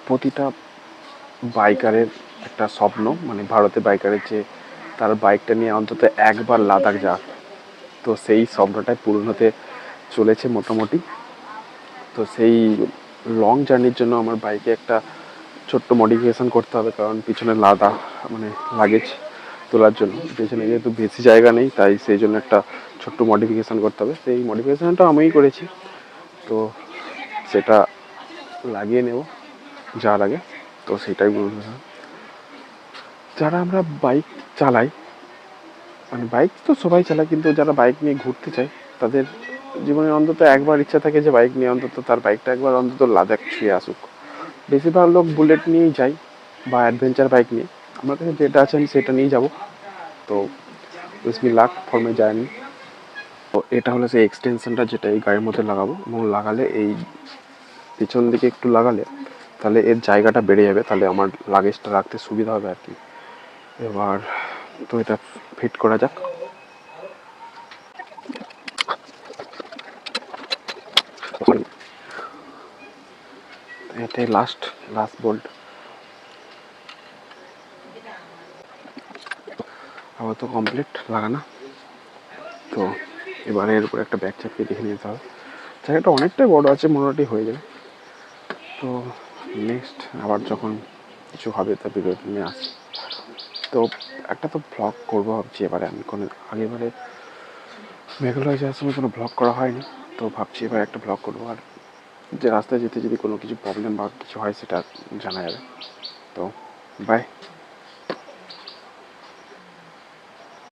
প্রতিটা বাইকারের একটা স্বপ্ন, মানে ভারতে বাইকারের যে তার বাইকটা নিয়ে অন্তত একবার লাদাখ যাক। তো সেই স্বপ্নটাই পূরণ হতে চলেছে মোটামুটি। তো সেই লং জার্নির জন্য আমার বাইকে একটা ছোট্ট মডিফিকেশান করতে হবে, কারণ পিছনে লাদা মানে লাগেজ তোলার জন্য পেছনে যেহেতু বেশি জায়গা নেই, তাই সেই জন্য একটা ছোট্ট মডিফিকেশান করতে হবে। সেই মডিফিকেশানটা আমিই করেছি, তো সেটা লাগিয়ে নেব যার আগে। তো সেটাই বলবো, যারা আমরা বাইক চালাই, মানে বাইক তো সবাই চালায়, কিন্তু যারা বাইক নিয়ে ঘুরতে চায় তাদের জীবনে অন্তত একবার ইচ্ছা থাকে যে বাইক নিয়ে অন্তত তার বাইকটা একবার অন্তত লাদাখ ছুঁয়ে আসুক। বেশিরভাগ লোক বুলেট নিয়েই যায় বা অ্যাডভেঞ্চার বাইক নিয়ে। আমার কাছে যেটা আছে আমি সেটা নিয়ে যাব। তো wish me luck for my journey. তো এটা হলো সেই এক্সটেনশনটা যেটা এই গাড়ির মধ্যে লাগাবো, এবং লাগালে এই পিছন দিকে একটু লাগালে তাহলে এর জায়গাটা বেড়ে যাবে, তাহলে আমার লাগেজটা রাখতে সুবিধা হবে আর কি। এবার তো এটা ফিট করা যাক। এটাই লাস্ট বোল্ট। আবার তো কমপ্লিট লাগানো। তো এবারে এর উপরে একটা ব্যাগ চাপিয়ে দেখে নিতে হবে। জায়গাটা অনেকটাই বড় আছে, মোটামুটি হয়ে যাবে। তো নেক্সট আবার যখন কিছু হবে তা ভিডিও নিয়ে আসি। তো একটা তো ব্লগ করবো ভাবছি এবারে। আমি কোনো আগেবারে মেঘালয় যাওয়ার সময় কোনো ব্লগ করা হয়নি, তো ভাবছি এবার একটা ব্লগ করবো। আর যে রাস্তায় যেতে যদি কোনো কিছু প্রবলেম বা কিছু হয় সেটা জানা যাবে। তো বাই।